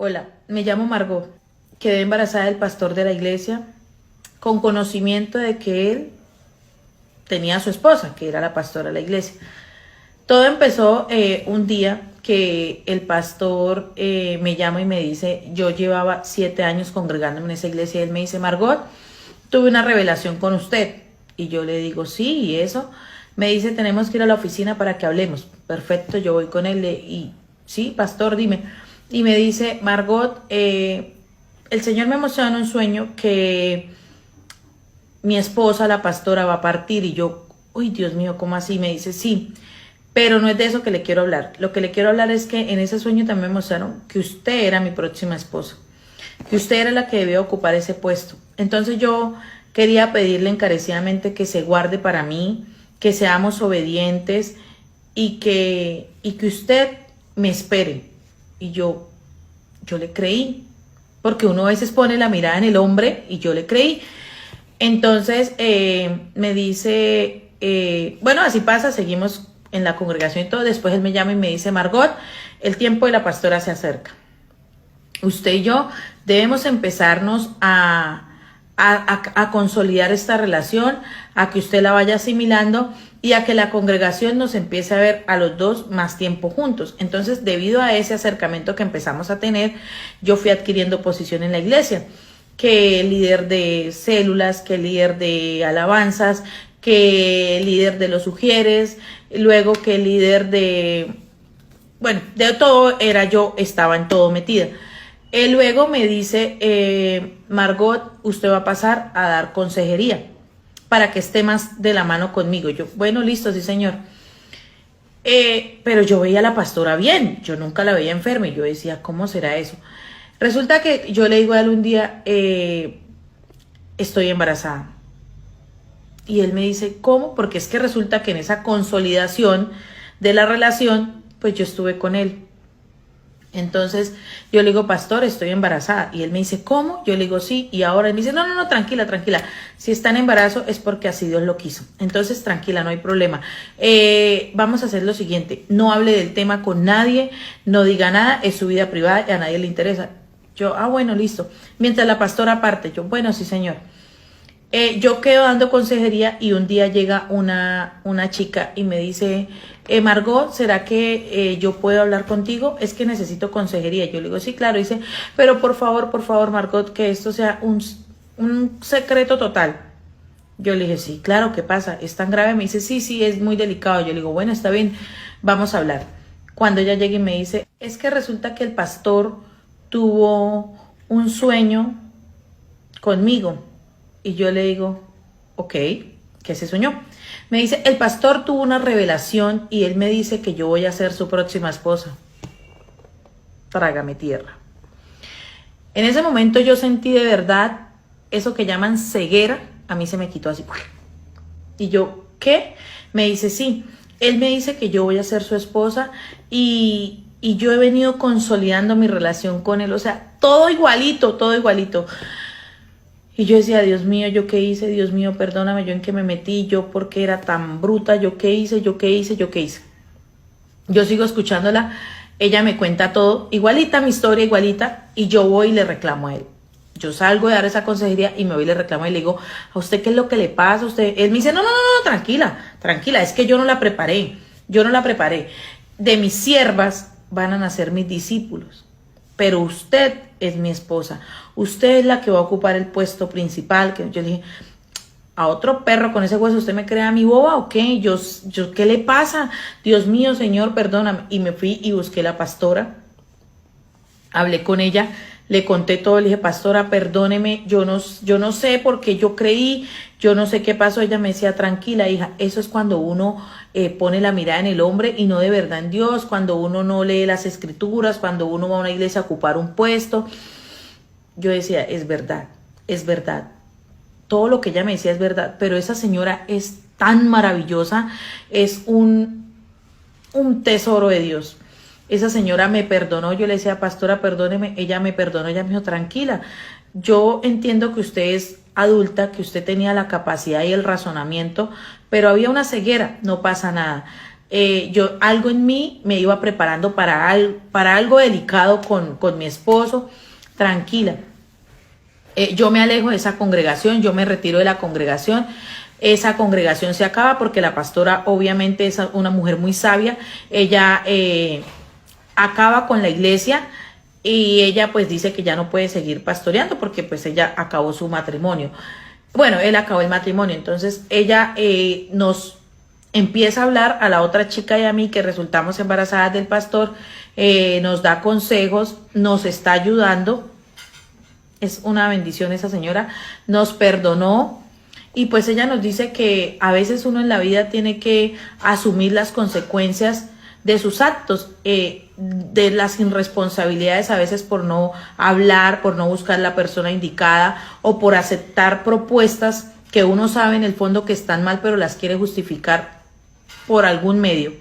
Hola, me llamo Margot. Quedé embarazada del pastor de la iglesia con conocimiento de que él tenía a su esposa, que era la pastora de la iglesia. Todo empezó un día que el pastor me llama y me dice, yo llevaba 7 años congregándome en esa iglesia y él me dice, Margot, tuve una revelación con usted. Y yo le digo, sí, ¿y eso? Me dice, tenemos que ir a la oficina para que hablemos. Perfecto, yo voy con él y sí, pastor, dime. Y me dice, Margot, el Señor me mostró en un sueño que mi esposa, la pastora, va a partir. Y yo, uy, Dios mío, ¿cómo así? Me dice, sí, pero no es de eso que le quiero hablar. Lo que le quiero hablar es que en ese sueño también me mostraron que usted era mi próxima esposa, que usted era la que debía ocupar ese puesto. Entonces yo quería pedirle encarecidamente que se guarde para mí, que seamos obedientes y que usted me espere. Y yo le creí, porque uno a veces pone la mirada en el hombre y yo le creí. Entonces me dice, bueno, así pasa, seguimos en la congregación y todo. Después él me llama y me dice, Margot, el tiempo de la pastora se acerca. Usted y yo debemos empezarnos a consolidar esta relación, a que usted la vaya asimilando y a que la congregación nos empiece a ver a los dos más tiempo juntos. Entonces, debido a ese acercamiento que empezamos a tener, yo fui adquiriendo posición en la iglesia, que líder de células, que líder de alabanzas, que líder de los sugieres, luego que líder de, bueno, de todo era yo, estaba en todo metida. Él luego me dice, Margot, usted va a pasar a dar consejería para que esté más de la mano conmigo. Yo, bueno, listo, sí, señor. Pero yo veía a la pastora bien, yo nunca la veía enferma y yo decía, ¿cómo será eso? Resulta que yo le digo a él un día, estoy embarazada. Y él me dice, ¿cómo? Porque es que resulta que en esa consolidación de la relación, pues yo estuve con él. Entonces yo le digo, pastor, estoy embarazada. Y él me dice, ¿cómo? Yo le digo, sí. Y ahora él me dice, no, no, no, tranquila, tranquila. Si está en embarazo es porque así Dios lo quiso. Entonces, tranquila, no hay problema. Vamos a hacer lo siguiente. No hable del tema con nadie, no diga nada, es su vida privada y a nadie le interesa. Yo, bueno, listo. Mientras la pastora parte, yo, bueno, sí, señor. Yo quedo dando consejería y un día llega una chica y me dice, Margot, ¿será que yo puedo hablar contigo? Es que necesito consejería. Yo le digo, sí, claro. Dice, pero por favor, Margot, que esto sea un secreto total. Yo le dije, sí, claro, ¿qué pasa? ¿Es tan grave? Me dice, sí, sí, es muy delicado. Yo le digo, bueno, está bien, vamos a hablar. Cuando ella llega y me dice, es que resulta que el pastor tuvo un sueño conmigo. Y yo le digo, ok, ¿qué se soñó? Me dice, el pastor tuvo una revelación y él me dice que yo voy a ser su próxima esposa. Trágame tierra. En ese momento yo sentí de verdad eso que llaman ceguera, a mí se me quitó así. Y yo, ¿qué? Me dice, sí, él me dice que yo voy a ser su esposa y yo he venido consolidando mi relación con él, o sea, todo igualito, todo igualito. Y yo decía, Dios mío, ¿yo qué hice? Dios mío, perdóname, ¿yo en qué me metí? ¿Yo por qué era tan bruta? ¿Yo qué hice? ¿Yo qué hice? ¿Yo qué hice? Yo sigo escuchándola, ella me cuenta todo, igualita mi historia, igualita, y yo voy y le reclamo a él. Yo salgo de dar esa consejería y me voy y le reclamo y le digo, ¿a usted qué es lo que le pasa? Usted, él me dice, no, no, no, no, tranquila, tranquila, es que yo no la preparé, yo no la preparé. De mis siervas van a nacer mis discípulos, pero usted es mi esposa, usted es la que va a ocupar el puesto principal. Que yo le dije, a otro perro con ese hueso, ¿usted me cree a mi boba o qué? Yo, ¿qué le pasa? Dios mío, Señor, perdóname. Y me fui y busqué la pastora, hablé con ella, le conté todo, le dije, pastora, perdóneme, yo no sé por qué yo creí, yo no sé qué pasó. Ella me decía, tranquila, hija, eso es cuando uno pone la mirada en el hombre y no de verdad en Dios, cuando uno no lee las escrituras, cuando uno va a una iglesia a ocupar un puesto. Yo decía, es verdad, es verdad. Todo lo que ella me decía es verdad, pero esa señora es tan maravillosa, es un tesoro de Dios. Esa señora me perdonó, yo le decía, pastora, perdóneme, ella me perdonó, ella me dijo, tranquila, yo entiendo que usted es adulta, que usted tenía la capacidad y el razonamiento, pero había una ceguera, no pasa nada. yo algo en mí me iba preparando para algo delicado con mi esposo. Tranquila. Yo me alejo de esa congregación, yo me retiro de la congregación. Esa congregación se acaba porque la pastora obviamente es una mujer muy sabia. Ella acaba con la iglesia y ella pues dice que ya no puede seguir pastoreando porque pues ella acabó su matrimonio. Bueno, él acabó el matrimonio. Entonces ella nos empieza a hablar a la otra chica y a mí que resultamos embarazadas del pastor, nos da consejos, nos está ayudando. Es una bendición esa señora, nos perdonó y pues ella nos dice que a veces uno en la vida tiene que asumir las consecuencias de sus actos, de las irresponsabilidades a veces por no hablar, por no buscar la persona indicada o por aceptar propuestas que uno sabe en el fondo que están mal pero las quiere justificar por algún medio.